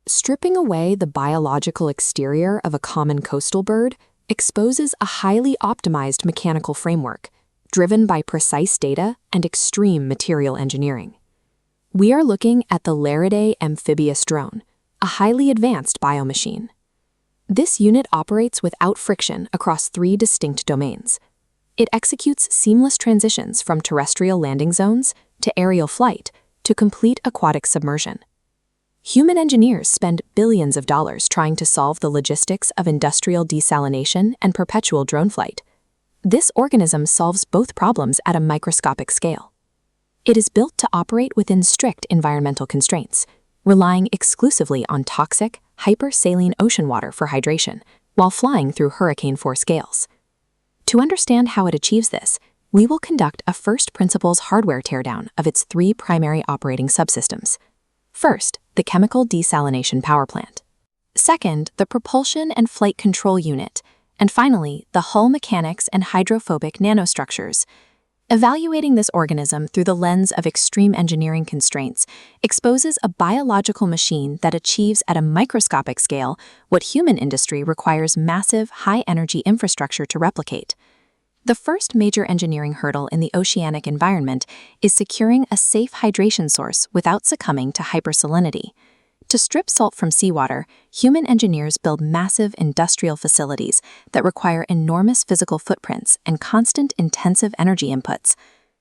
Stripping away the biological exterior of a common coastal bird exposes a highly optimized mechanical framework, driven by precise data and extreme material engineering. We are looking at the Laridae Amphibious drone, a highly advanced biomachine. This unit operates without friction across 3 distinct domains. It executes seamless transitions from terrestrial landing zones to aerial flight to complete aquatic submersion. Human engineers spend billions of dollars trying to solve the logistics of industrial desalination and perpetual drone flight. This organism solves both problems at a microscopic scale. It is built to operate within strict environmental constraints, relying exclusively on toxic, hyper-saline ocean water for hydration, while flying through hurricane-force gales. To understand how it achieves this, we will conduct a first principles hardware teardown of its 3 primary operating subsystems. First, the chemical desalination power plant. Second, the propulsion and flight control unit. And finally, the hull mechanics and hydrophobic nanostructures. Evaluating this organism through the lens of extreme engineering constraints exposes a biological machine that achieves at a microscopic scale what human industry requires massive, high-energy infrastructure to replicate. The first major engineering hurdle in the oceanic environment is securing a safe hydration source without succumbing to hypersalinity. To strip salt from seawater, human engineers build massive industrial facilities that require enormous physical footprints and constant intensive energy inputs.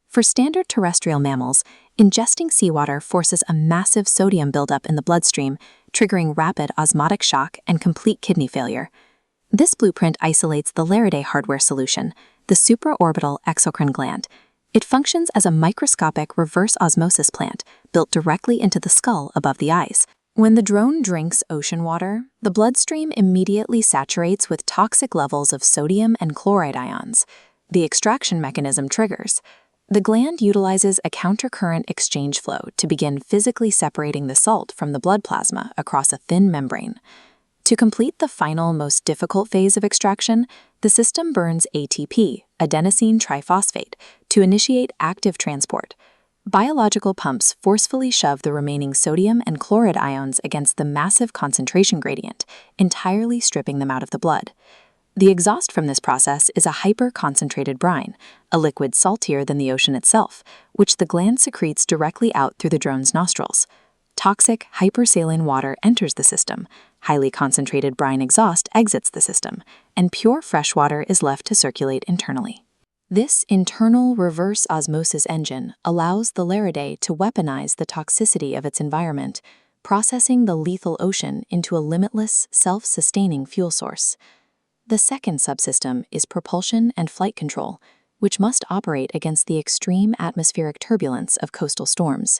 For standard terrestrial mammals, ingesting seawater forces a massive sodium buildup in the bloodstream, triggering rapid osmotic shock and complete kidney failure. This blueprint isolates the Laridae hardware solution, the supraorbital exocrine gland. It functions as a microscopic reverse osmosis plant built directly into the skull above the eyes. When the drone drinks ocean water, the bloodstream immediately saturates with toxic levels of sodium and chloride ions. The extraction mechanism triggers. The gland utilizes a countercurrent exchange flow to begin physically separating the salt from the blood plasma across a thin membrane. To complete the final, most difficult phase of extraction, the system burns ATP, adenosine triphosphate, to initiate active transport. Biological pumps forcefully shove the remaining sodium and chloride ions against the massive concentration gradient, entirely stripping them out of the blood. The exhaust from this process is a hyper-concentrated brine, a liquid saltier than the ocean itself, which the gland secretes directly out through the drone's nostrils. Toxic, hyper-saline water enters the system, highly concentrated brine exhaust exits the system, and pure fresh water is left to circulate internally. This internal reverse osmosis engine allows the Laridae to weaponize the toxicity of its environment, processing the lethal ocean into a limitless, self-sustaining fuel source. The second subsystem is propulsion and flight control, which must operate against the extreme atmospheric turbulence of coastal storms.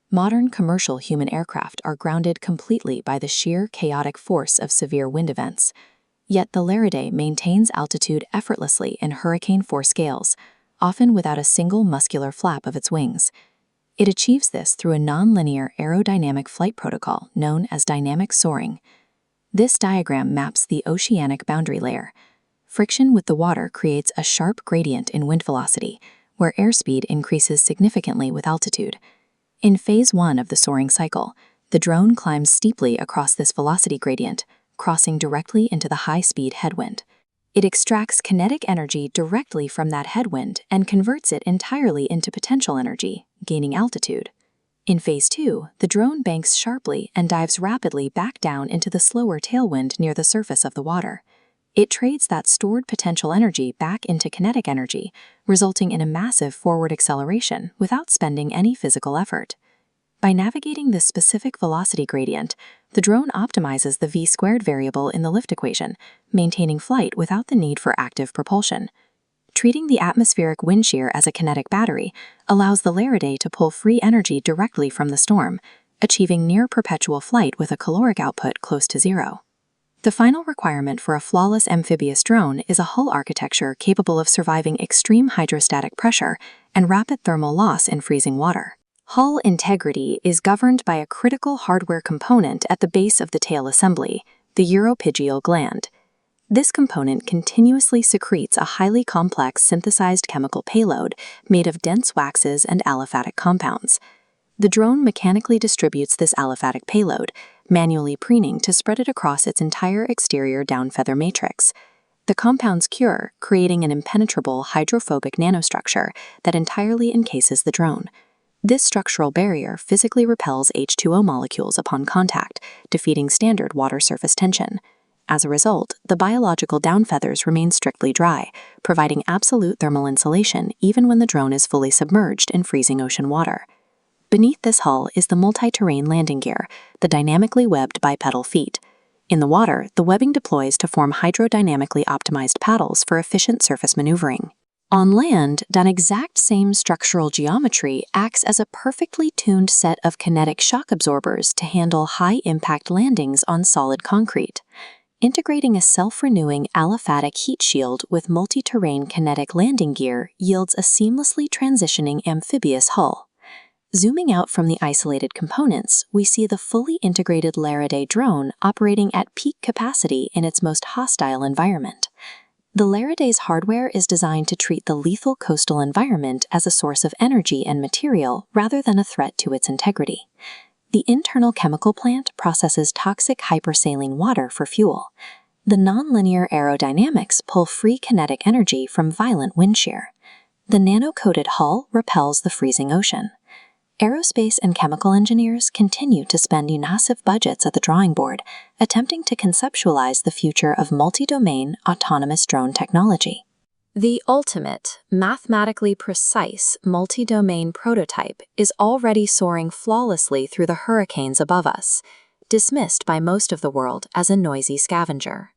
Modern commercial human aircraft are grounded completely by the sheer chaotic force of severe wind events. Yet the Laridae maintains altitude effortlessly in hurricane-force gales, often without a single muscular flap of its wings. It achieves this through a nonlinear aerodynamic flight protocol known as dynamic soaring. This diagram maps the oceanic boundary layer. Friction with the water creates a sharp gradient in wind velocity, where airspeed increases significantly with altitude. In Phase 1 of the soaring cycle, the drone climbs steeply across this velocity gradient, crossing directly into the high-speed headwind. It extracts kinetic energy directly from that headwind and converts it entirely into potential energy, gaining altitude. In Phase 2, the drone banks sharply and dives rapidly back down into the slower tailwind near the surface of the water. It trades that stored potential energy back into kinetic energy, resulting in a massive forward acceleration without spending any physical effort. By navigating this specific velocity gradient, the drone optimizes the v-squared variable in the lift equation, maintaining flight without the need for active propulsion. Treating the atmospheric wind shear as a kinetic battery allows the Laridae to pull free energy directly from the storm, achieving near-perpetual flight with a caloric output close to zero. The final requirement for a flawless amphibious drone is a hull architecture capable of surviving extreme hydrostatic pressure and rapid thermal loss in freezing water. Hull integrity is governed by a critical hardware component at the base of the tail assembly, the uropygial gland. This component continuously secretes a highly complex synthesized chemical payload made of dense waxes and aliphatic compounds. The drone mechanically distributes this aliphatic payload, manually preening to spread it across its entire exterior down-feather matrix. The compounds cure, creating an impenetrable hydrophobic nanostructure that entirely encases the drone. This structural barrier physically repels H2O molecules upon contact, defeating standard water surface tension. As a result, the biological down feathers remain strictly dry, providing absolute thermal insulation even when the drone is fully submerged in freezing ocean water. Beneath this hull is the multi-terrain landing gear, the dynamically webbed bipedal feet. In the water, the webbing deploys to form hydrodynamically optimized paddles for efficient surface maneuvering. On land, that exact same structural geometry acts as a perfectly tuned set of kinetic shock absorbers to handle high-impact landings on solid concrete. Integrating a self-renewing aliphatic heat shield with multi-terrain kinetic landing gear yields a seamlessly transitioning amphibious hull. Zooming out from the isolated components, we see the fully integrated Laridae drone operating at peak capacity in its most hostile environment. The Laridae's hardware is designed to treat the lethal coastal environment as a source of energy and material rather than a threat to its integrity. The internal chemical plant processes toxic hyper-saline water for fuel. The nonlinear aerodynamics pull free kinetic energy from violent wind shear. The nano-coated hull repels the freezing ocean. Aerospace and chemical engineers continue to spend massive budgets at the drawing board, attempting to conceptualize the future of multi-domain autonomous drone technology. The ultimate, mathematically precise, multi-domain prototype is already soaring flawlessly through the hurricanes above us, dismissed by most of the world as a noisy scavenger.